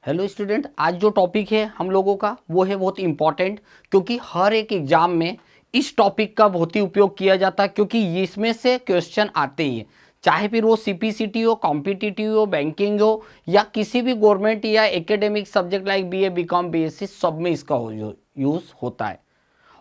Hello student, आज जो topic है हम लोगों का वो है बहुत इम्पॉर्टेंट, क्योंकि हर एक एग्जाम में इस टॉपिक का बहुत ही उपयोग किया जाता है, क्योंकि इसमें से क्वेश्चन आते ही हैं। चाहे फिर वो सीपीसीटी हो, कॉम्पिटिटिव हो, बैंकिंग हो, या किसी भी गवर्नमेंट या academic subject like BA, BCom, BSc, सब में इसका यूज होता है।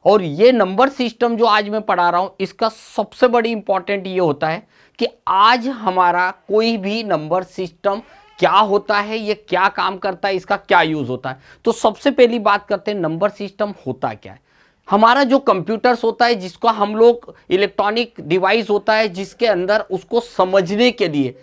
और ये नंबर सिस्टम जो आज मैं पढ़ा रहा हूं, इसका सबसे बड़ी इंपॉर्टेंट ये होता है कि आज हमारा कोई भी नंबर सिस्टम क्या होता है, ये क्या काम करता है, इसका क्या यूज होता है। तो सबसे पहली बात करते हैं नंबर सिस्टम होता क्या है। हमारा जो कंप्यूटर्स होता है, जिसका हम लोग इलेक्ट्रॉनिक डिवाइस होता है, जिसके अंदर उसको समझने के लिए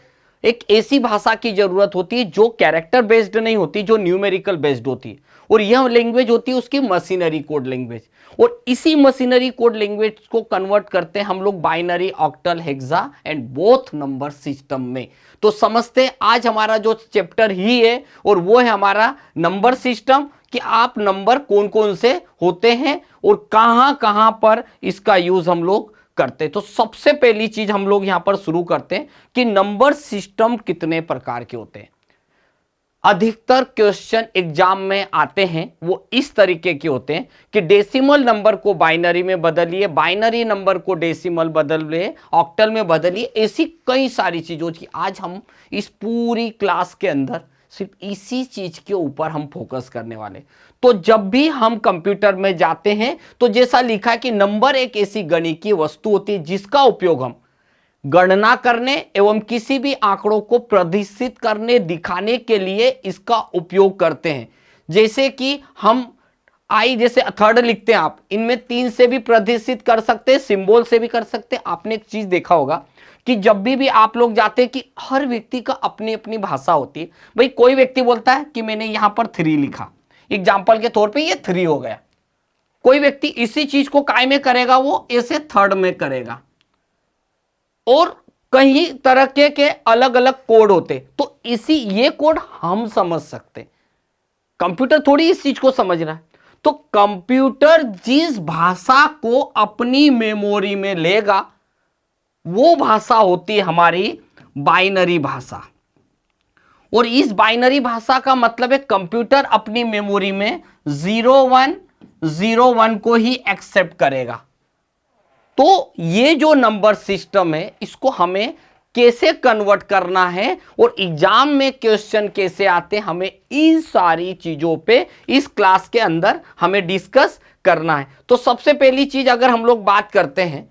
एक ऐसी भाषा की जरूरत होती है जो कैरेक्टर बेस्ड नहीं होती, जो न्यूमेरिकल बेस्ड होती है। और यह लैंग्वेज होती है उसकी मशीनरी कोड लैंग्वेज। और इसी मशीनरी कोड लैंग्वेज को कन्वर्ट करते हैं हम लोग binary, octal, hexa and both number system में। तो समझते हैं आज हमारा जो चैप्टर ही है, और वो है हमारा नंबर सिस्टम, कि आप नंबर कौन कौन से होते हैं और कहां कहां पर इसका यूज हम लोग करते हैं। तो सबसे पहली चीज हम लोग यहां पर शुरू करते हैं कि नंबर सिस्टम कितने प्रकार के होते हैं। अधिकतर क्वेश्चन एग्जाम में आते हैं वो इस तरीके के होते हैं कि डेसिमल नंबर को बाइनरी में बदलिए, बाइनरी नंबर को डेसिमल बदलिए, ऑक्टल में बदलिए। ऐसी कई सारी चीजों की आज हम इस पूरी क्लास के अंदर सिर्फ इसी चीज के ऊपर हम फोकस करने वाले। तो जब भी हम कंप्यूटर में जाते हैं तो जैसा लिखा है कि नंबर एक ऐसी गणितीय वस्तु होती है जिसका उपयोग हम गणना करने एवं किसी भी आंकड़ों को प्रदर्शित करने, दिखाने के लिए इसका उपयोग करते हैं। जैसे कि हम आई जैसे थर्ड लिखते हैं, आप इनमें 3 से भी प्रदर्शित कर सकते हैं, सिंबल से भी कर सकते हैं। आपने एक चीज देखा होगा कि जब भी आप लोग जाते हैं कि हर व्यक्ति का अपनी अपनी भाषा होती है। भाई कोई व्यक्ति बोलता है कि मैंने यहां पर 3 लिखा, एग्जाम्पल के तौर पर ये 3 हो गया। कोई व्यक्ति इसी चीज को काय में करेगा, वो ऐसे थर्ड में करेगा। और कई तरह के अलग अलग कोड होते, तो इसी ये कोड हम समझ सकते, कंप्यूटर थोड़ी इस चीज को समझ रहा है। तो कंप्यूटर जिस भाषा को अपनी मेमोरी में लेगा वो भाषा होती है हमारी बाइनरी भाषा। और इस बाइनरी भाषा का मतलब है कंप्यूटर अपनी मेमोरी में 0101 को ही एक्सेप्ट करेगा। तो ये जो नंबर सिस्टम है इसको हमें कैसे कन्वर्ट करना है और एग्जाम में क्वेश्चन कैसे आते हैं, हमें इन सारी चीजों पे इस क्लास के अंदर हमें डिस्कस करना है। तो सबसे पहली चीज अगर हम लोग बात करते हैं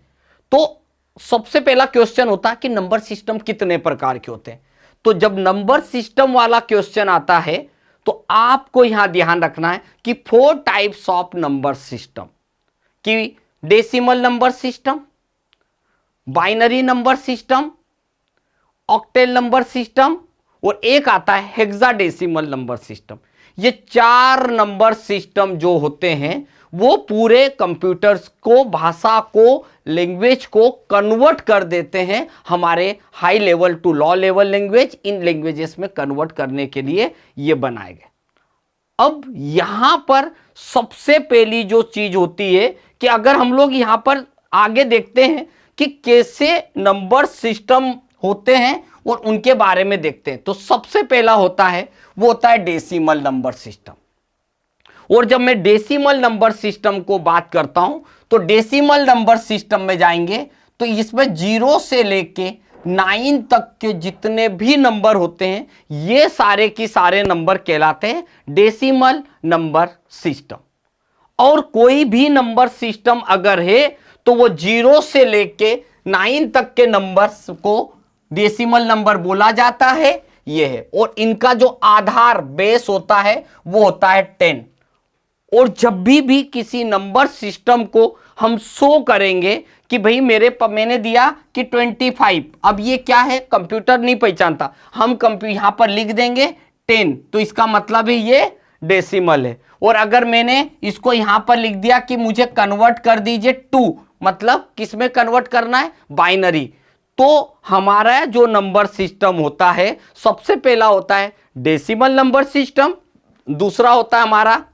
तो सबसे पहला क्वेश्चन होता है कि नंबर सिस्टम कितने प्रकार के होते हैं। तो जब नंबर सिस्टम वाला क्वेश्चन आता है तो आपको यहां ध्यान रखना है कि 4 टाइप्स ऑफ नंबर सिस्टम, कि decimal number system, binary number system, octal number system, और एक आता है हेक्साडेसिमल नंबर सिस्टम। ये 4 नंबर सिस्टम जो होते हैं वो पूरे कंप्यूटर्स को, भाषा को, लैंग्वेज को कन्वर्ट कर देते हैं हमारे high level to low level language. इन लैंग्वेजेस में कन्वर्ट करने के लिए ये बनाए गए। अब यहां पर सबसे पहली जो चीज होती है कि अगर हम लोग यहां पर आगे देखते हैं कि कैसे नंबर सिस्टम होते हैं और उनके बारे में देखते हैं, तो सबसे पहला होता है वो होता है डेसिमल नंबर सिस्टम। और जब मैं डेसिमल नंबर सिस्टम को बात करता हूं तो डेसिमल नंबर सिस्टम में जाएंगे तो इसमें 0 से लेके 9 तक के जितने भी नंबर होते हैं ये सारे की सारे नंबर कहलाते हैं डेसिमल नंबर सिस्टम। और कोई भी नंबर सिस्टम अगर है तो वो 0 से लेके 9 तक के नंबर्स को डेसिमल नंबर बोला जाता है, ये है। और इनका जो आधार बेस होता है वो होता है 10। और जब भी किसी नंबर सिस्टम को हम शो करेंगे कि भाई मैंने दिया कि 25, अब ये क्या है कंप्यूटर नहीं पहचानता, हम यहां पर लिख देंगे 10, तो इसका मतलब है ये डेसिमल है। और अगर मैंने इसको यहां पर लिख दिया कि मुझे कन्वर्ट कर दीजिए 2, मतलब किसमें कन्वर्ट करना है, बाइनरी, तो हमारा जो नंबर सिस्टम होता है सबसे पहला होता है डेसिमल नंबर सिस्टम, दूसरा होता है हमारा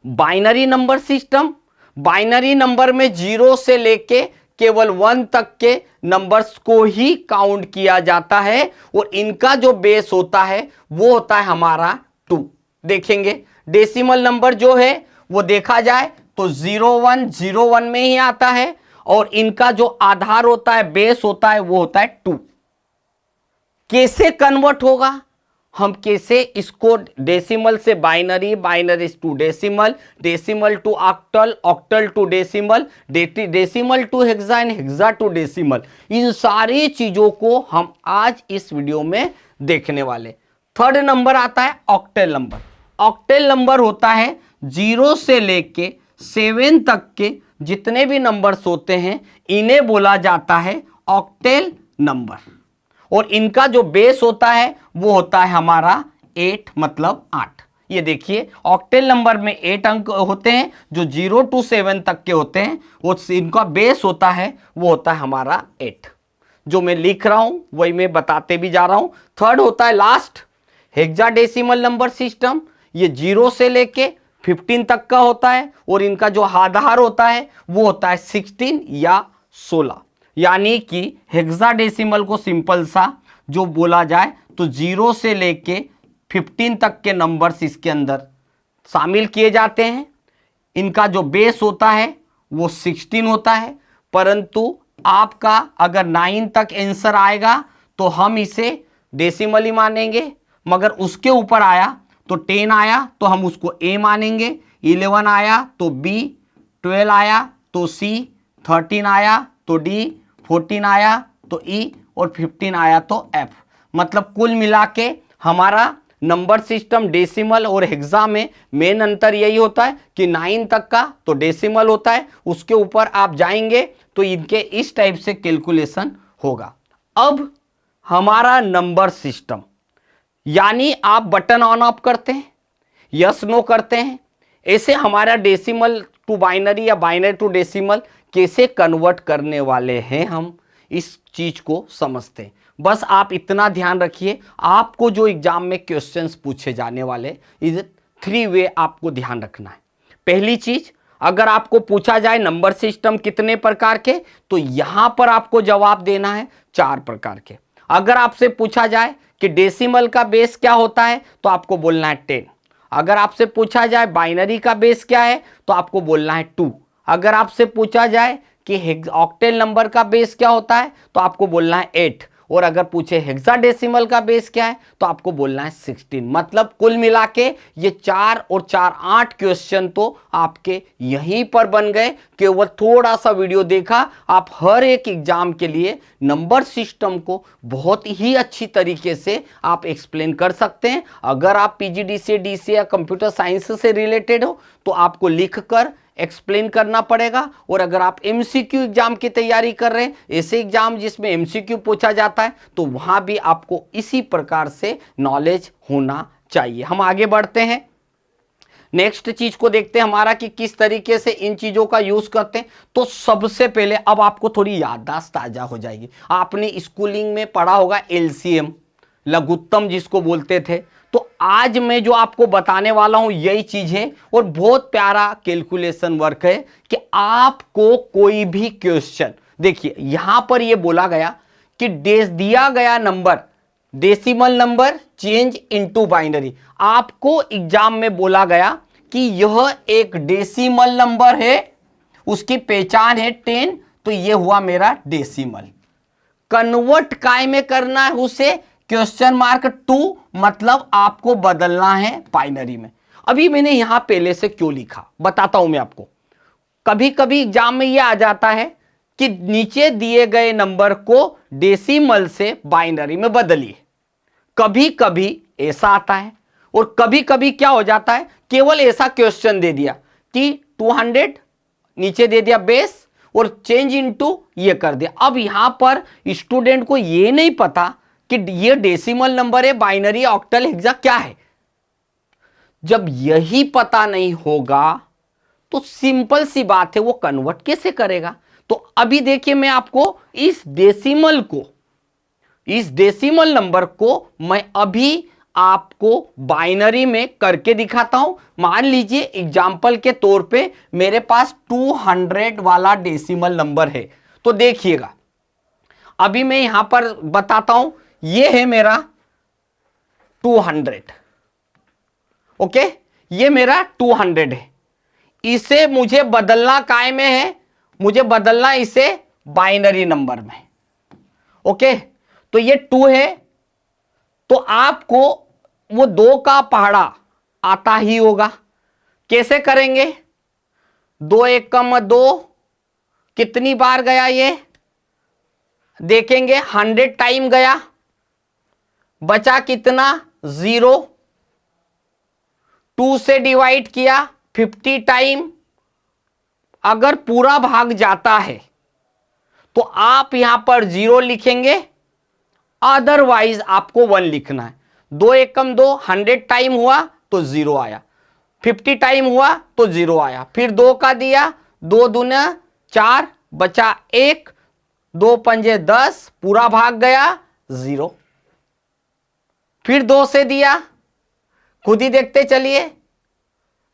binary number system. Binary number में 0 से लेके केवल 1 तक के नंबर्स को ही काउंट किया जाता है। और इनका जो बेस होता है वो होता है हमारा 2। देखेंगे डेसिमल नंबर जो है वो देखा जाए तो 0101 में ही आता है और इनका जो आधार होता है, बेस होता है, वो होता है 2। कैसे कन्वर्ट होगा, हम कैसे इसको डेसिमल से binary, binary to decimal, decimal to octal, octal to decimal, decimal to hexa and hexa to decimal, इन सारी चीजों को हम आज इस वीडियो में देखने वाले। थर्ड नंबर आता है ऑक्टेल नंबर। ऑक्टेल नंबर होता है 0 से लेके 7 तक के जितने भी नंबर्स होते हैं इन्हें बोला जाता है ऑक्टेल नंबर। और इनका जो बेस होता है वो होता है हमारा 8, मतलब 8। ये देखिए ऑक्टेल नंबर में 8 अंक होते हैं जो 0 to 7 तक के होते हैं, वो इनका बेस होता है वो होता है हमारा 8। जो मैं लिख रहा हूं वही मैं बताते भी जा रहा हूं। थर्ड होता है लास्ट हेक्साडेसिमल नंबर सिस्टम। ये 0 से लेके 15 तक का होता है और इनका जो आधार होता है वो होता है 16 या 16। यानी कि हेक्साडेसिमल को सिंपल सा जो बोला जाए तो 0 से लेके 15 तक के नंबर्स इसके अंदर शामिल किए जाते हैं। इनका जो बेस होता है वो 16 होता है, परंतु आपका अगर 9 तक आंसर आएगा तो हम इसे डेसिमल ही मानेंगे, मगर उसके ऊपर आया तो 10 आया तो हम उसको ए मानेंगे, 11 आया तो बी, 12 आया तो सी, 13 आया तो डी, 14 आया तो ई और 15 आया तो एफ। मतलब कुल मिला के हमारा नंबर सिस्टम डेसिमल और हेक्सा में मेन अंतर यही होता है कि 9 तक का तो डेसिमल होता है, उसके ऊपर आप जाएंगे तो इनके इस टाइप से कैलकुलेशन होगा। अब हमारा नंबर सिस्टम, यानी आप बटन ऑन ऑफ करते हैं, यस नो करते हैं, ऐसे हमारा डेसिमल टू बाइनरी या बाइनरी टू डेसिमल कैसे कन्वर्ट करने वाले हैं, हम इस चीज को समझते हैं। बस आप इतना ध्यान रखिए, आपको जो एग्जाम में क्वेश्चंस पूछे जाने वाले इस 3 वे आपको ध्यान रखना है। पहली चीज, अगर आपको पूछा जाए नंबर सिस्टम कितने प्रकार के, तो यहां पर आपको जवाब देना है 4 प्रकार के। अगर आपसे पूछा जाए कि डेसिमल का बेस क्या होता है तो आपको बोलना है 10। अगर आपसे पूछा जाए बाइनरी का बेस क्या है तो आपको बोलना है 2। अगर आपसे पूछा जाए कि ऑक्टेल नंबर का बेस क्या होता है तो आपको बोलना है 8। और अगर पूछे हेक्साडेसिमल का बेस क्या है तो आपको बोलना है 16। मतलब कुल मिला के ये 4 और 4 8 क्वेश्चन तो आपके यहीं पर बन गए। केवल थोड़ा सा वीडियो देखा, आप हर एक एग्जाम के लिए नंबर सिस्टम को बहुत ही अच्छी तरीके से आप एक्सप्लेन कर सकते हैं। अगर आप पीजीडीसीए, डीसीए या कंप्यूटर साइंस से रिलेटेड हो तो आपको लिखकर एक्सप्लेन करना पड़ेगा। और अगर आप एमसीक्यू एग्जाम की तैयारी कर रहे हैं, ऐसे एग्जाम जिसमें एमसीक्यू पूछा जाता है, तो वहां भी आपको इसी प्रकार से नॉलेज होना चाहिए। हम आगे बढ़ते हैं, नेक्स्ट चीज को देखते हैं हमारा कि किस तरीके से इन चीजों का यूज करते हैं। तो सबसे पहले अब आपको थोड़ी याददाश्त ताजा हो जाएगी। आपने स्कूलिंग में पढ़ा होगा एलसीएम, लघुत्तम जिसको बोलते थे। तो आज मैं जो आपको बताने वाला हूं यही चीज है और बहुत प्यारा कैलकुलेशन वर्क है कि आपको कोई भी क्वेश्चन, देखिए यहां पर यह बोला गया कि दिया गया number decimal number change into binary. आपको एग्जाम में बोला गया कि यह एक डेसिमल नंबर है, उसकी पहचान है 10, तो यह हुआ मेरा डेसिमल। कन्वर्ट काय में करना है उसे, क्वेश्चन मार्क 2, मतलब आपको बदलना है बाइनरी में। अभी मैंने यहां पहले से क्यों लिखा बताता हूं मैं आपको। कभी कभी एग्जाम में यह आ जाता है कि नीचे दिए गए नंबर को डेसिमल से बाइनरी में बदलिए। कभी कभी ऐसा आता है और कभी कभी क्या हो जाता है, केवल ऐसा क्वेश्चन दे दिया कि 200 नीचे दे दिया बेस और चेंज इनटू ये कर दिया। अब यहां पर स्टूडेंट को ये नहीं पता कि ये डेसिमल नंबर है, बाइनरी, ऑक्टल, हेक्सा क्या है। जब यही पता नहीं होगा तो सिंपल सी बात है वो कन्वर्ट कैसे करेगा। तो अभी देखिए मैं आपको इस डेसिमल नंबर को मैं अभी आपको बाइनरी में करके दिखाता हूं। मान लीजिए एग्जाम्पल के तौर पे मेरे पास 200 वाला डेसिमल नंबर है। तो देखिएगा अभी मैं यहां पर बताता हूं, ये है मेरा 200। ओके, ये मेरा 200 है, इसे मुझे बदलना काय में है, मुझे बदलना इसे बाइनरी नंबर में। ओके, तो ये 2 है, तो आपको वो 2 का पहाड़ा आता ही होगा। कैसे करेंगे? 2 एकम 2 कितनी बार गया ये देखेंगे, 100 टाइम गया, बचा कितना 0, 2 से डिवाइड किया 50 टाइम, अगर पूरा भाग जाता है तो आप यहां पर 0 लिखेंगे, अदरवाइज आपको 1 लिखना है। 2 एकम 2, 100 टाइम हुआ तो 0 आया, 50 टाइम हुआ तो 0 आया, फिर 2 का दिया, 2 दूना 4, बचा 1, 2 पंजे 10, पूरा भाग गया 0, फिर 2 से दिया, खुद ही देखते चलिए,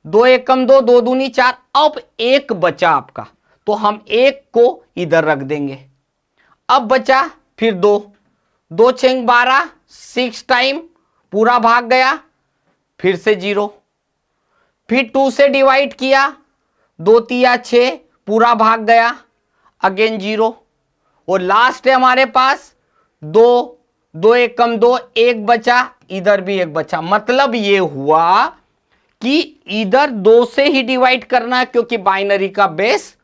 2 एकम 2, 2 दूनी 4, अब 1 बचा आपका, तो हम 1 को इधर रख देंगे। अब बचा फिर 2, 2 छेंग 12, 6 टाइम पूरा भाग गया, फिर से 0, फिर 2 से डिवाइड किया, 2 तिया 6 पूरा भाग गया, अगेन 0, और लास्ट है हमारे पास 2, 2 एकम 2, 1 बचा, इधर भी 1 बचा। मतलब ये हुआ कि इधर 2 से ही डिवाइड करना है क्योंकि बाइनरी का बेस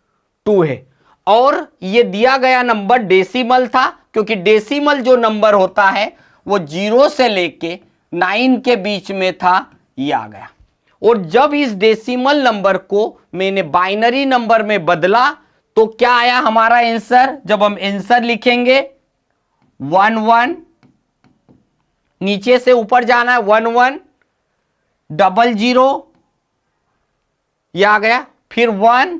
2 है, और ये दिया गया नंबर डेसिमल था, क्योंकि डेसिमल जो नंबर होता है वो 0 से लेके 9 के बीच में था, ये आ गया। और जब इस डेसिमल नंबर को मैंने बाइनरी नंबर में बदला तो क्या आया हमारा आंसर? जब हम आंसर लिखेंगे 1 1, नीचे से ऊपर जाना है, 1 1 00, ये आ गया, फिर 1,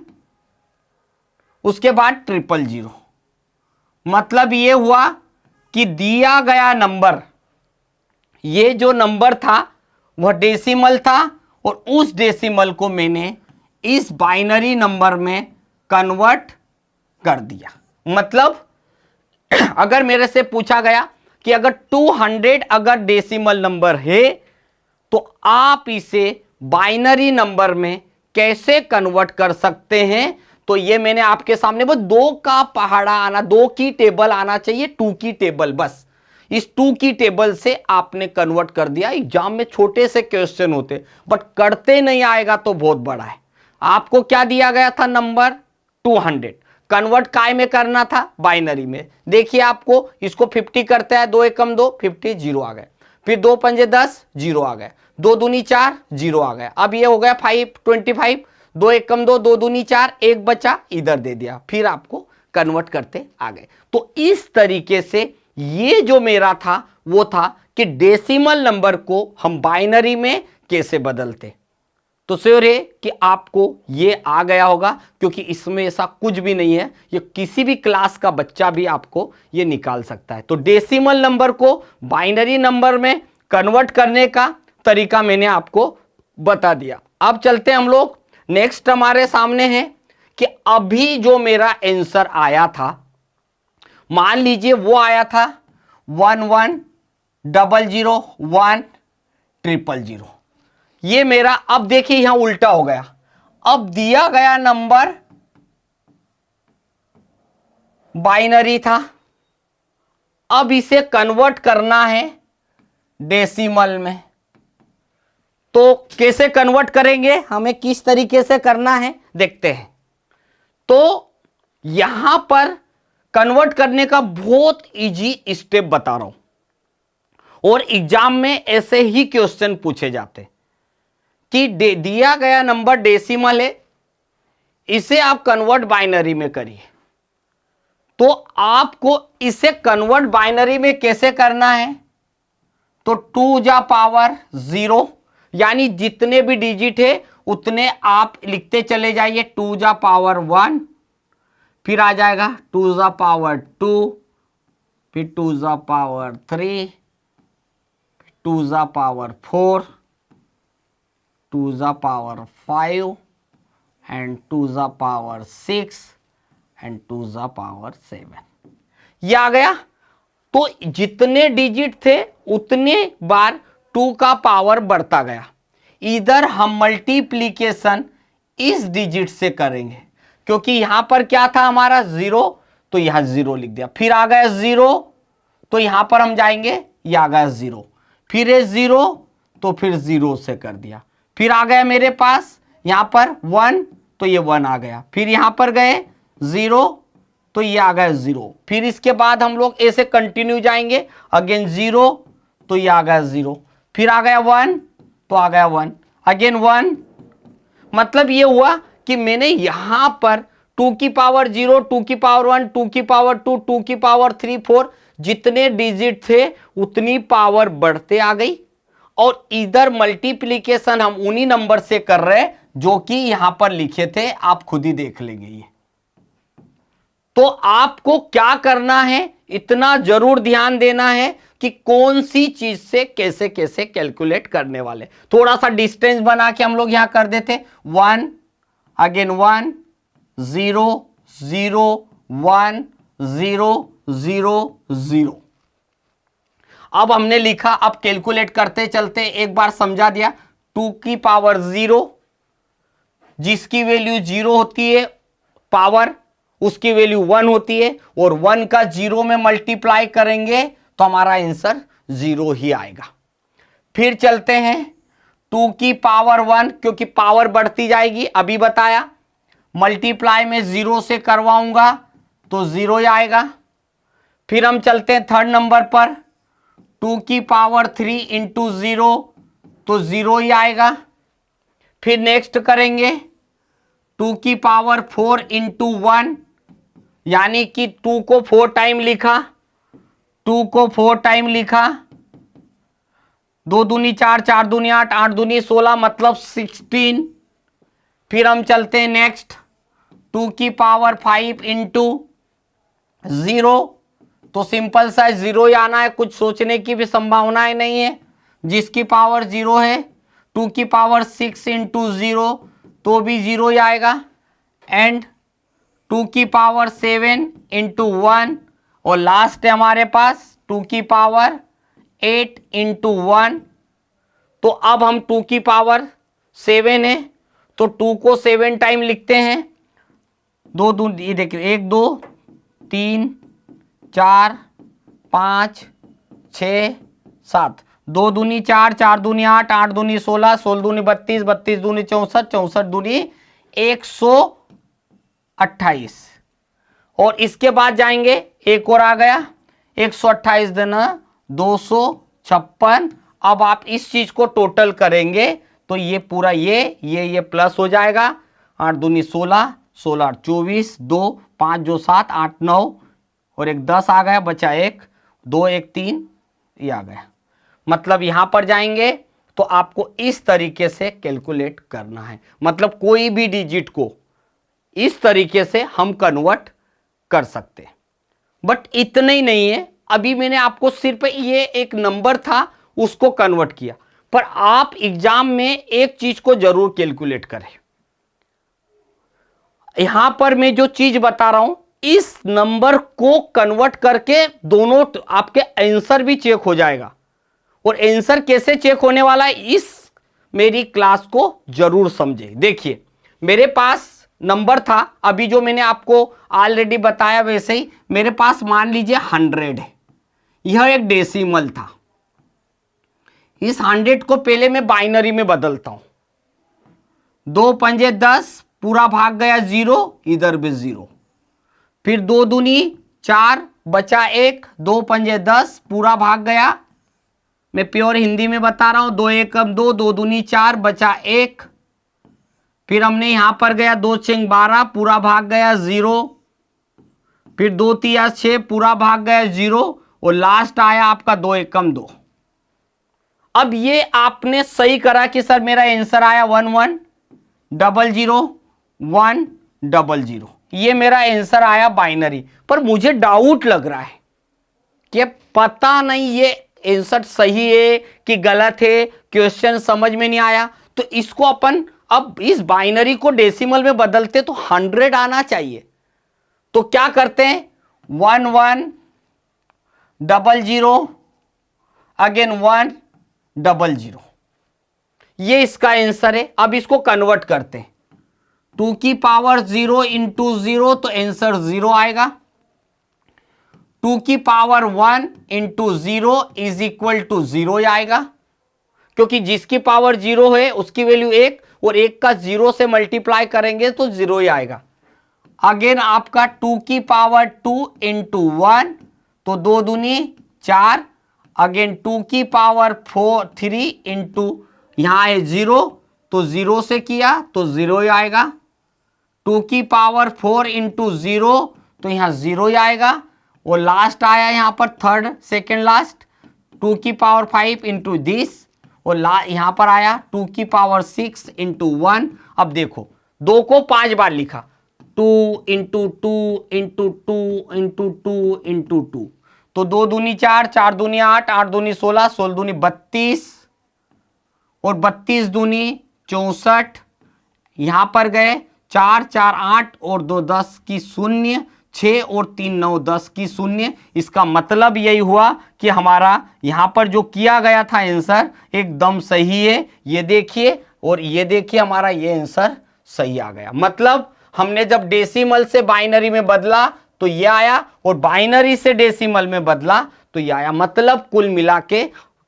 उसके बाद 000। मतलब ये हुआ कि दिया गया नंबर, ये जो नंबर था वह डेसिमल था, और उस डेसिमल को मैंने इस बाइनरी नंबर में कन्वर्ट कर दिया। मतलब अगर मेरे से पूछा गया कि अगर 200 अगर डेसिमल नंबर है तो आप इसे बाइनरी नंबर में कैसे कन्वर्ट कर सकते हैं, तो ये मैंने आपके सामने वो 2 का पहाड़ा आना, 2 की टेबल आना चाहिए, 2 की टेबल, बस इस 2 की टेबल से आपने कन्वर्ट कर दिया। एग्जाम में छोटे से क्वेश्चन होते बट करते नहीं आएगा तो बहुत बड़ा है। आपको क्या दिया गया था नंबर 200, कन्वर्ट काय में करना था? बाइनरी में। देखिए आपको इसको 50 करता है, 2 एकम 2, 50, 0 आ गए, फिर 2 पंजे 10, 0 आ गए, 2 दूनी 4, 0 आ गया, अब ये हो गया 5 25, 2 एकम 2, 2 दूनी 4, 1 बचा, इधर दे दिया, फिर आपको कन्वर्ट करते आ गए। तो इस तरीके से ये जो मेरा था वो था कि डेसिमल नंबर को हम बाइनरी में कैसे बदलते। तो श्योर है कि आपको ये आ गया होगा, क्योंकि इसमें ऐसा कुछ भी नहीं है, ये किसी भी क्लास का बच्चा भी आपको ये निकाल सकता है। तो डेसिमल नंबर को बाइनरी नंबर में कन्वर्ट करने का तरीका मैंने आपको बता दिया। अब चलते हैं हम लोग, नेक्स्ट हमारे सामने है कि अभी जो मेरा आंसर आया था, मान लीजिए वो आया था 11 00 1 000, ये मेरा, अब देखिए यहां उल्टा हो गया। अब दिया गया नंबर बाइनरी था, अब इसे कन्वर्ट करना है डेसिमल में। तो कैसे कन्वर्ट करेंगे, हमें किस तरीके से करना है देखते हैं। तो यहां पर कन्वर्ट करने का बहुत इजी स्टेप बता रहा हूं, और एग्जाम में ऐसे ही क्वेश्चन पूछे जाते हैं कि दिया गया नंबर डेसिमल है, इसे आप कन्वर्ट बाइनरी में करिए। तो आपको इसे कन्वर्ट बाइनरी में कैसे करना है, तो 2 जा पावर 0, यानी जितने भी डिजिट है उतने आप लिखते चले जाइए, 2 जा पावर 1, फिर आ जाएगा 2 जा पावर 2, फिर 2 जा पावर 3, 2 जा पावर 4, 2 जा पावर 5 एंड 2 जा पावर 6 एंड 2 जा पावर 7, ये आ गया। तो जितने डिजिट थे उतने बार 2 का पावर बढ़ता गया। इधर हम मल्टीप्लीकेशन इस डिजिट से करेंगे, क्योंकि यहां पर क्या था हमारा 0, तो यहां 0 लिख दिया। फिर आ गया 0, तो यहां पर हम जाएंगे, ये आ गया 0, फिर ये 0, तो फिर 0 से कर दिया। फिर आ गया मेरे पास यहां पर 1, तो ये 1 आ गया। फिर यहां पर गए 0, तो ये आ गया 0। फिर इसके बाद हम लोग ऐसे कंटिन्यू जाएंगे, अगेन 0, तो ये आ गया 0। फिर आ गया 1, तो आ गया 1, अगेन 1। मतलब ये हुआ कि मैंने यहां पर 2 की पावर 0, 2 की पावर 1, 2 की पावर 2, 2 की पावर 3, 4 जितने डिजिट थे उतनी पावर बढ़ते आ गई। और इधर मल्टीप्लीकेशन हम उन्हीं नंबर से कर रहे हैं जो कि यहां पर लिखे थे, आप खुद ही देख लेंगे ये। तो आपको क्या करना है, इतना जरूर ध्यान देना है कि कौन सी चीज से कैसे कैसे कैलकुलेट करने वाले। थोड़ा सा डिस्टेंस बना के हम लोग यहां कर देते, 1, अगेन 1, 0, 0, 1, 0, 0, 0। अब हमने लिखा, अब कैलकुलेट करते चलते एक बार समझा दिया। 2 की पावर 0, जिसकी वैल्यू 0 होती है पावर, उसकी वैल्यू 1 होती है, और 1 का 0 में मल्टीप्लाई करेंगे तो हमारा आंसर 0 ही आएगा। फिर चलते हैं 2 की पावर 1, क्योंकि पावर बढ़ती जाएगी, अभी बताया, मल्टीप्लाई में 0 से करवाऊंगा तो 0 ही आएगा। फिर हम चलते हैं थर्ड नंबर पर, 2 की पावर 3 इंटू 0, तो 0 ही आएगा। फिर नेक्स्ट करेंगे 2 की पावर 4 इंटू 1, यानी कि 2 को 4 टाइम लिखा, 2 को 4 टाइम लिखा, 2 दूनी 4, 4 दूनी 8, 8 दूनी 16, मतलब 16। फिर हम चलते हैं नेक्स्ट 2 की पावर 5 इंटू 0, तो सिंपल सा 0 ही आना है, कुछ सोचने की भी संभावना नहीं है, जिसकी पावर 0 है। 2 की पावर 6 इंटू 0, तो भी 0 ही आएगा। एंड 2 की पावर 7 इंटू 1, और लास्ट है हमारे पास 2 की पावर 8 इंटू 1। तो अब हम 2 की पावर 7 है, तो 2 को 7 टाइम लिखते हैं, दो दो ये देखिए 1 2 3 4 5 6 7, 2 दूनी 4, 4 दूनी 8, 8 दूनी 16, 16 दूनी 32, 32 दूनी 64, 64 दूनी 128। और इसके बाद जाएंगे, एक और आ गया 128 देना 256। अब आप इस चीज को टोटल करेंगे तो ये पूरा ये प्लस हो जाएगा, 8 दूनी 16, 16 24, 2 5 जो 7, 8 9, और एक 10 आ गया, बचा 1, 2 1 3, ये आ गया। मतलब यहां पर जाएंगे तो आपको इस तरीके से कैलकुलेट करना है, मतलब कोई भी डिजिट को इस तरीके से हम कन्वर्ट कर सकते हैं। बट इतना ही नहीं है, अभी मैंने आपको सिर्फ ये एक नंबर था उसको कन्वर्ट किया, पर आप एग्जाम में एक चीज को जरूर कैलकुलेट करें। यहां पर मैं जो चीज बता रहा हूं, इस नंबर को कन्वर्ट करके दोनों आपके आंसर भी चेक हो जाएगा। और आंसर कैसे चेक होने वाला है, इस मेरी क्लास को जरूर समझे। देखिए मेरे पास नंबर था, अभी जो मैंने आपको ऑलरेडी बताया वैसे ही, मेरे पास मान लीजिए 100 है, यह एक डेसिमल था। इस 100 को पहले मैं बाइनरी में बदलता हूं, 2 पंजे 10, पूरा भाग गया 0, इधर भी 0। फिर 2 दूनी 4, बचा 1, 2 पंजे 10, पूरा भाग गया, मैं प्योर हिंदी में बता रहा हूं, 2 1 2, 2 दूनी 4, बचा 1। फिर हमने यहां पर गया 2 6 12, पूरा भाग गया 0। फिर 2 3 6, पूरा भाग गया 0, और लास्ट आया आपका 2 1 2। अब ये आपने सही करा कि सर मेरा आंसर आया 1 1 0 0 1 0 0, ये मेरा आंसर आया बाइनरी। पर मुझे डाउट लग रहा है कि पता नहीं ये आंसर सही है कि गलत है, क्वेश्चन समझ में नहीं आया। तो इसको अपन अब इस बाइनरी को डेसिमल में बदलते तो 100 आना चाहिए। तो क्या करते हैं, 1 1 0 0, अगेन 1 0 0, ये इसका आंसर है। अब इसको कन्वर्ट करते हैं, 2 की पावर 0 इंटू 0 तो आंसर 0 आएगा। 2 की power 1 into 0 is equal to 0 आएगा, क्योंकि जिसकी पावर 0 है उसकी वैल्यू 1 और 1 का 0 से मल्टीप्लाई करेंगे तो 0 ही आएगा। अगेन आपका 2 की पावर 2 इंटू 1 तो 2 दूनी 4। अगेन 2 की पावर 3 इंटू यहाँ है 0 तो 0 से किया तो 0 ही आएगा। 2 की पावर 4 इंटू 0 तो यहाँ 0 ही आएगा। और लास्ट आया यहाँ पर थर्ड सेकेंड लास्ट 2 की पावर 5 इंटू दिस और यहाँ पर आया 2 की पावर 6 इंटू 1। अब देखो 2 को 5 बार लिखा, 2 इंटू 2 इंटू 2 इंटू 2 इंटू 2 तो 2 दूनी 4, 4 दूनी 8, 8 दूनी 16, 16 दूनी 32 और 32 दूनी 64। यहां पर गए 4 4 8 और 2 10 की 0, 6 और 3 9 10 की 0। इसका मतलब यही हुआ कि हमारा यहां पर जो किया गया था आंसर एकदम सही है। ये देखिए और ये देखिए, हमारा ये आंसर सही आ गया। मतलब हमने जब डेसिमल से बाइनरी में बदला तो ये आया और बाइनरी से डेसिमल में बदला तो ये आया। मतलब कुल मिला के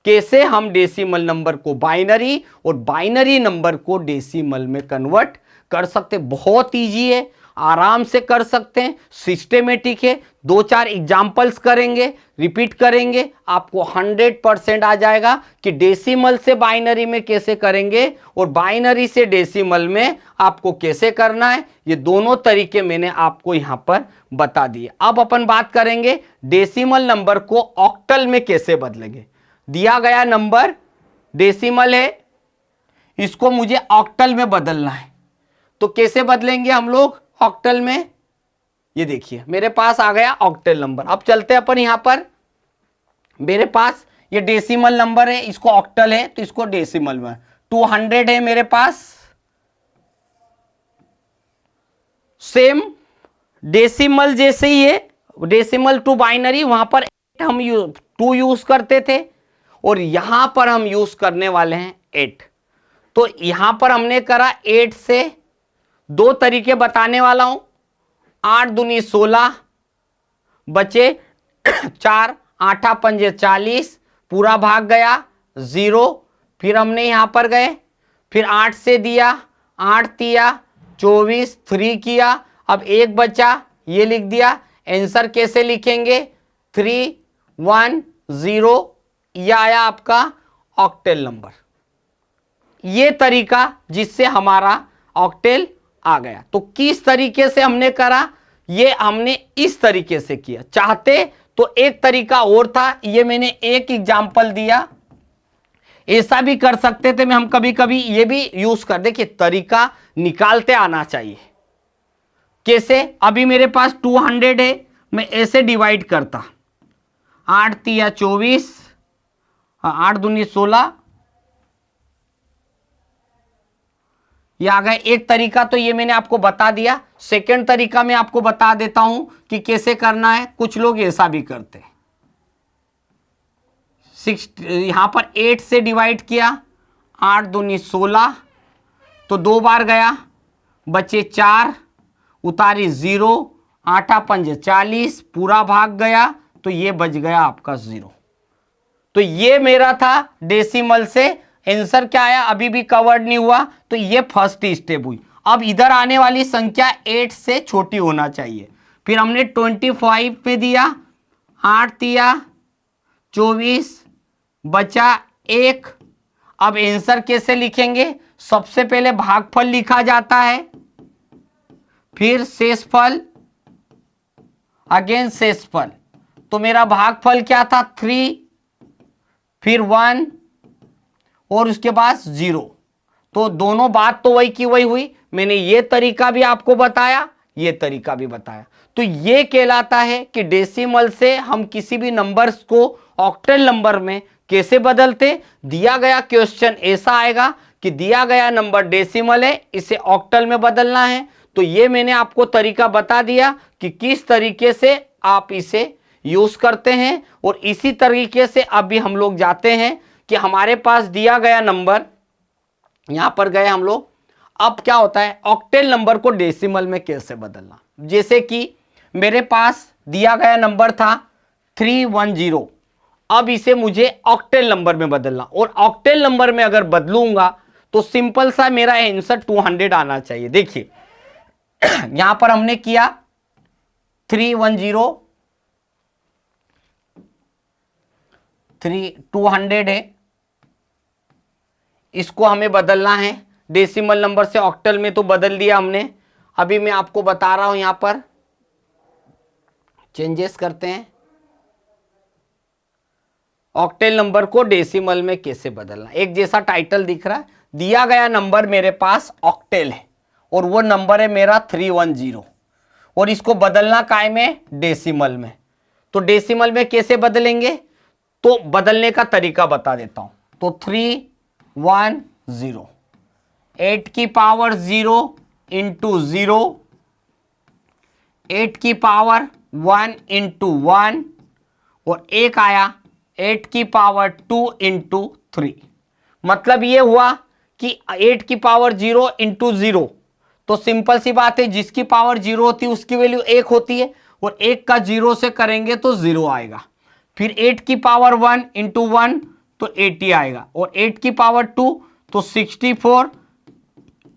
कैसे हम डेसिमल नंबर को बाइनरी और बाइनरी नंबर को डेसिमल में कन्वर्ट कर सकते, बहुत इजी है, आराम से कर सकते हैं, सिस्टेमेटिक है। 2-4 एग्जाम्पल्स करेंगे, रिपीट करेंगे, आपको 100% आ जाएगा कि डेसिमल से बाइनरी में कैसे करेंगे और बाइनरी से डेसिमल में आपको कैसे करना है। ये दोनों तरीके मैंने आपको यहाँ पर बता दिए। अब अपन बात करेंगे डेसिमल नंबर को ऑक्टल में कैसे बदलेंगे। दिया गया नंबर डेसिमल है, इसको मुझे ऑक्टल में बदलना है, तो कैसे बदलेंगे हम लोग ऑक्टल में। ये देखिए मेरे पास आ गया ऑक्टल नंबर। अब चलते हैं अपन यहां पर, मेरे पास ये डेसिमल नंबर है, इसको ऑक्टल है तो इसको डेसिमल में 200 है मेरे पास। सेम डेसिमल जैसे ही है, डेसिमल टू बाइनरी, वहां पर हम 2 यूज करते थे और यहां पर हम यूज करने वाले हैं 8। तो यहां पर हमने करा 8 से 2 तरीके बताने वाला हूं। 8 दूनी 16 बचे 4, 8 पंजे 40, पूरा भाग गया 0। फिर हमने यहां पर गए, फिर 8 से दिया, 8 दिया 24, 3 किया, अब 1 बचा, ये लिख दिया। आंसर कैसे लिखेंगे 3 1 0, यह आया आपका ऑक्टेल नंबर। ये तरीका जिससे हमारा ऑक्टेल आ गया। तो किस तरीके से हमने करा, ये हमने इस तरीके से किया। चाहते तो एक तरीका और था, ये मैंने एक एग्जांपल दिया, ऐसा भी कर सकते थे। मैं हम कभी कभी ये भी यूज कर, देखिए तरीका निकालते आना चाहिए। कैसे, अभी मेरे पास 200 है, मैं ऐसे डिवाइड करता, 8 तिया 24, 8 दूनी 16, ये आ गए। एक तरीका तो ये मैंने आपको बता दिया। सेकंड तरीका मैं आपको बता देता हूं कि कैसे करना है। कुछ लोग ऐसा भी करते हैं, 6 यहां पर 8 से डिवाइड किया, 8 दूनी 16 तो 2 बार गया, बचे 4, उतारी 0, 8 पंजे 40, पूरा भाग गया तो ये बच गया आपका 0। तो ये मेरा था डेसिमल से। आंसर क्या आया अभी भी कवर्ड नहीं हुआ, तो ये फर्स्ट स्टेप हुई। अब इधर आने वाली संख्या 8 से छोटी होना चाहिए। फिर हमने 25 पे दिया, 8 दिया 24, बचा 1। अब आंसर कैसे लिखेंगे, सबसे पहले भागफल लिखा जाता है, फिर शेषफल, अगेन शेषफल। तो मेरा भागफल क्या था 3, फिर 1 और उसके बाद 0। तो दोनों बात तो वही की वही हुई। मैंने ये तरीका भी आपको बताया, ये तरीका भी बताया। तो ये कहलाता है कि डेसिमल से हम किसी भी नंबर्स को ऑक्टल नंबर में कैसे बदलते। दिया गया क्वेश्चन ऐसा आएगा कि दिया गया नंबर डेसिमल है, इसे ऑक्टल में बदलना है। तो ये मैंने आपको तरीका बता दिया कि किस तरीके से आप इसे यूज करते हैं। और इसी तरीके से अभी हम लोग जाते हैं कि हमारे पास दिया गया नंबर यहां पर गए हम लोग। अब क्या होता है, ऑक्टेल नंबर को डेसिमल में कैसे बदलना। जैसे कि मेरे पास दिया गया नंबर था 310, अब इसे मुझे ऑक्टेल नंबर में बदलना, और ऑक्टेल नंबर में अगर बदलूंगा तो सिंपल सा मेरा आंसर 200 आना चाहिए। देखिए यहां पर हमने किया 310, 200 है, इसको हमें बदलना है डेसिमल नंबर से ऑक्टल में, तो बदल दिया हमने। अभी मैं आपको बता रहा हूं, यहां पर चेंजेस करते हैं, ऑक्टेल नंबर को डेसिमल में कैसे बदलना। एक जैसा टाइटल दिख रहा है, दिया गया नंबर मेरे पास ऑक्टेल है और वो नंबर है मेरा 310, और इसको बदलना काय में, डेसिमल में। तो डेसिमल में कैसे बदलेंगे, तो बदलने का तरीका बता देता हूं। तो 310, 8 की पावर 0 इंटू 0, 8 की पावर 1 इंटू 1, और एक आया 8 की पावर 2 इंटू 3। मतलब ये हुआ कि 8 की पावर 0 इंटू 0, तो सिंपल सी बात है, जिसकी पावर 0 होती है उसकी वैल्यू 1 होती है, और 1 का 0 से करेंगे तो 0 आएगा। फिर 8 की पावर 1 इंटू 1 तो 80 आएगा, और 8 की पावर 2 तो 64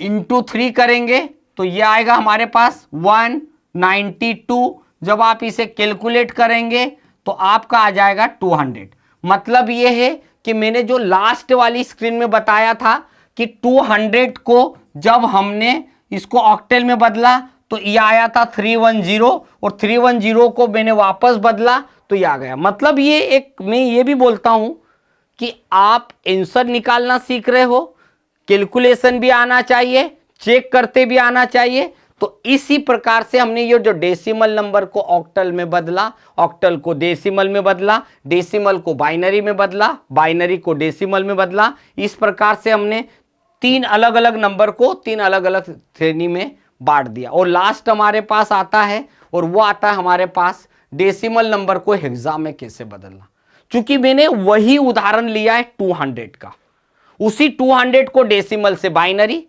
इंटू 3 करेंगे तो ये आएगा हमारे पास 192। जब आप इसे कैलकुलेट करेंगे तो आपका आ जाएगा 200। मतलब ये है कि मैंने जो लास्ट वाली स्क्रीन में बताया था कि 200 को जब हमने इसको ऑक्टेल में बदला तो ये आया था 310, और 310 को मैंने वापस बदला तो ये आ गया। मतलब ये एक, मैं ये भी बोलता हूं कि आप आंसर निकालना सीख रहे हो, कैलकुलेशन भी आना चाहिए, चेक करते भी आना चाहिए। तो इसी प्रकार से हमने ये जो डेसिमल नंबर को ऑक्टल में बदला, ऑक्टल को डेसिमल में बदला, डेसिमल को बाइनरी में बदला, बाइनरी को डेसिमल में बदला। इस प्रकार से हमने 3 अलग अलग नंबर को 3 अलग अलग श्रेणी में बांट दिया। और लास्ट हमारे पास आता है, और वो आता है हमारे पास डेसिमल नंबर को हेक्सा में कैसे बदलना। क्योंकि मैंने वही उदाहरण लिया है 200 का, उसी 200 को डेसिमल से बाइनरी,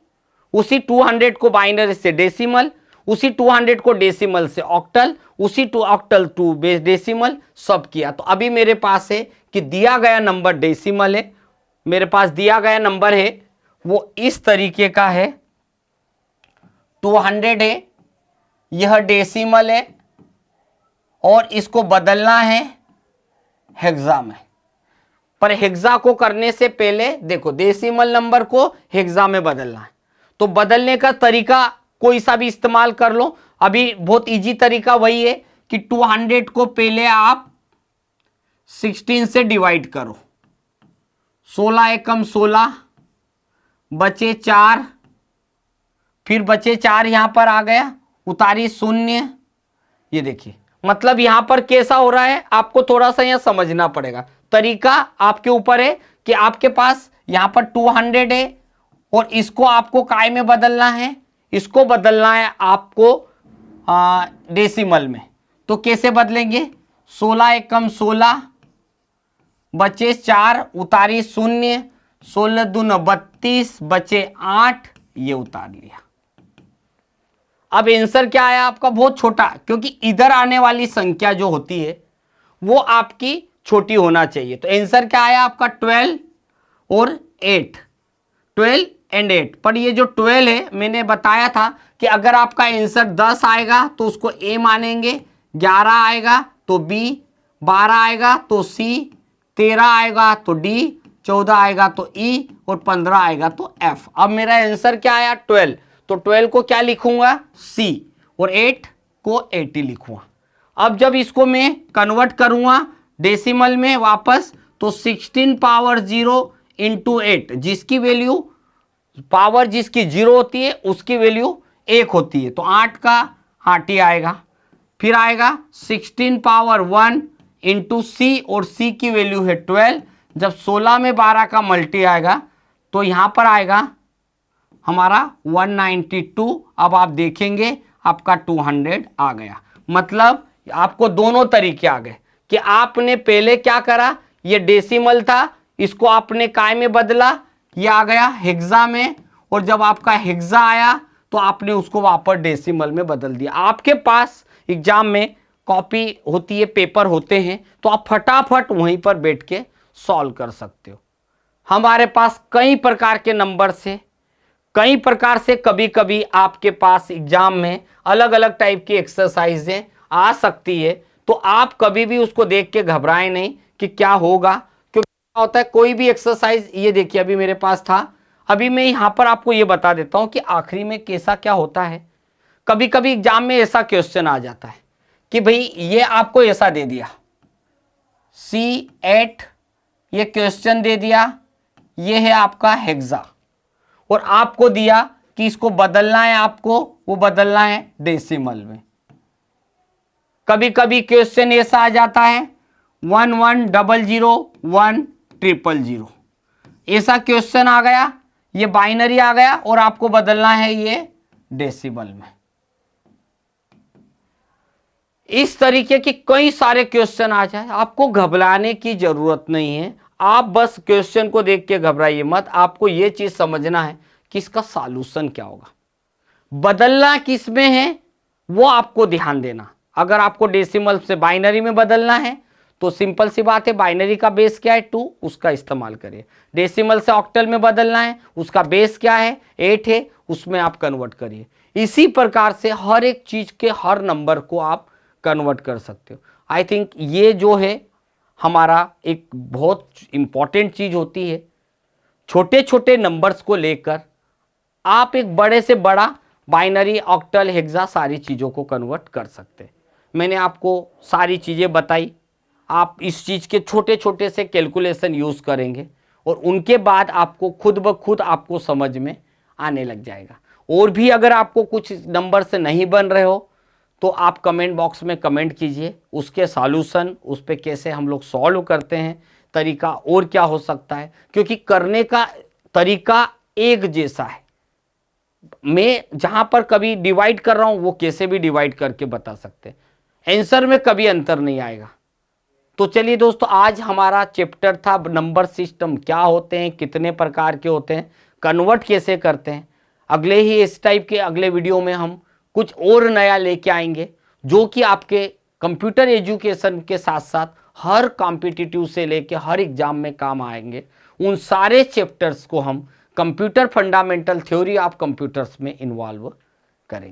उसी 200 को बाइनरी से डेसिमल, उसी 200 को डेसिमल से ऑक्टल, उसी ऑक्टल टू डेसिमल, सब किया। तो अभी मेरे पास है कि दिया गया नंबर डेसिमल है, मेरे पास दिया गया नंबर है वो इस तरीके का है, 200 है, यह डेसिमल है, और इसको बदलना है हेक्सा में। पर हेक्सा को करने से पहले देखो, डेसिमल नंबर को हेक्सा में बदलना है, तो बदलने का तरीका कोई सा भी इस्तेमाल कर लो। अभी बहुत इजी तरीका वही है कि 200 को पहले आप 16 से डिवाइड करो, 16 एकम 16, बचे 4, फिर बचे 4 यहां पर आ गया, उतारी 0। ये देखिए, मतलब यहां पर कैसा हो रहा है, आपको थोड़ा सा यहां समझना पड़ेगा। तरीका आपके ऊपर है कि आपके पास यहां पर 200 है, और इसको आपको काय में बदलना है, इसको बदलना है आपको डेसिमल में। तो कैसे बदलेंगे, 16 एकम 16, बचे 4, उतारी 0, 16 दूना 32, बचे 8, ये उतार लिया। अब आंसर क्या आया आपका, बहुत छोटा, क्योंकि इधर आने वाली संख्या जो होती है वो आपकी छोटी होना चाहिए। तो आंसर क्या आया आपका, 12 और 8, 12 एंड 8। पर ये जो 12 है, मैंने बताया था कि अगर आपका आंसर 10 आएगा तो उसको ए मानेंगे, 11 आएगा तो बी, 12 आएगा तो सी, 13 आएगा तो डी, 14 आएगा तो ई, और 15 आएगा तो एफ। अब मेरा आंसर क्या आया, 12, तो 12 को क्या लिखूंगा, सी, और 8 को 80 लिखूंगा। अब जब इसको मैं कन्वर्ट करूंगा डेसिमल में वापस, तो 16 पावर 0 इंटू 8, जिसकी वैल्यू पावर जिसकी 0 होती है उसकी वैल्यू 1 होती है, तो 8 का 8 ही आएगा। फिर आएगा 16 पावर 1 इंटू सी, और सी की वैल्यू है 12। जब 16 में 12 का मल्टी आएगा तो यहां पर आएगा हमारा 192। अब आप देखेंगे आपका 200 आ गया। मतलब आपको दोनों तरीके आ गए कि आपने पहले क्या करा, ये डेसिमल था, इसको आपने काय में बदला, ये आ गया हेक्सा में, और जब आपका हेक्सा आया तो आपने उसको वापस डेसिमल में बदल दिया। आपके पास एग्जाम में कॉपी होती है, पेपर होते हैं, तो आप फटाफट वहीं पर बैठ के सॉल्व कर सकते हो। हमारे पास कई प्रकार के नंबर से, कई प्रकार से कभी कभी आपके पास एग्जाम में अलग अलग टाइप की एक्सरसाइजें आ सकती है, तो आप कभी भी उसको देख के घबराएं नहीं कि क्या होगा। क्योंकि क्या होता है, कोई भी एक्सरसाइज, ये देखिए अभी मेरे पास था, अभी मैं यहां पर आपको ये बता देता हूं कि आखिरी में कैसा क्या होता है। कभी कभी एग्जाम में ऐसा क्वेश्चन आ जाता है कि भाई ये आपको ऐसा दे दिया, C8 ये क्वेश्चन दे दिया, ये है आपका हेक्सा, और आपको दिया कि इसको बदलना है, आपको वो बदलना है डेसिमल में। कभी कभी क्वेश्चन ऐसा आ जाता है 1100 ऐसा क्वेश्चन आ गया, ये बाइनरी आ गया और आपको बदलना है ये डेसिमल में। इस तरीके के कई सारे क्वेश्चन आ जाए, आपको घबराने की जरूरत नहीं है। आप बस क्वेश्चन को देख के घबराइए मत, आपको ये चीज समझना है कि इसका सॉल्यूशन क्या होगा, बदलना किस में है वो आपको ध्यान देना। अगर आपको डेसिमल से बाइनरी में बदलना है तो सिंपल सी बात है, बाइनरी का बेस क्या है 2, उसका इस्तेमाल करिए। डेसिमल से ऑक्टल में बदलना है, उसका बेस क्या है 8 है, उसमें आप कन्वर्ट करिए। इसी प्रकार से हर एक चीज के हर नंबर को आप कन्वर्ट कर सकते हो। आई थिंक ये जो है हमारा एक बहुत इंपॉर्टेंट चीज होती है। छोटे छोटे नंबर्स को लेकर आप एक बड़े से बड़ा बाइनरी, ऑक्टल, हेक्सा सारी चीज़ों को कन्वर्ट कर सकते हैं। मैंने आपको सारी चीज़ें बताई, आप इस चीज़ के छोटे छोटे से कैलकुलेशन यूज़ करेंगे और उनके बाद आपको खुद ब खुद आपको समझ में आने लग जाएगा। और भी अगर आपको कुछ नंबर से नहीं बन रहे हो तो आप कमेंट बॉक्स में कमेंट कीजिए, उसके सॉल्यूशन, उस पर कैसे हम लोग सॉल्व करते हैं, तरीका और क्या हो सकता है, क्योंकि करने का तरीका एक जैसा है। मैं जहां पर कभी डिवाइड कर रहा हूं वो कैसे भी डिवाइड करके बता सकते हैं, आंसर में कभी अंतर नहीं आएगा। तो चलिए दोस्तों, आज हमारा चैप्टर था नंबर सिस्टम क्या होते हैं, कितने प्रकार के होते हैं, कन्वर्ट कैसे करते हैं। अगले ही इस टाइप के अगले वीडियो में हम कुछ और नया लेके आएंगे, जो कि आपके कंप्यूटर एजुकेशन के साथ साथ हर कॉम्पिटिटिव से लेके हर एग्जाम में काम आएंगे। उन सारे चैप्टर्स को हम computer fundamental theory of computers में इन्वॉल्व करेंगे।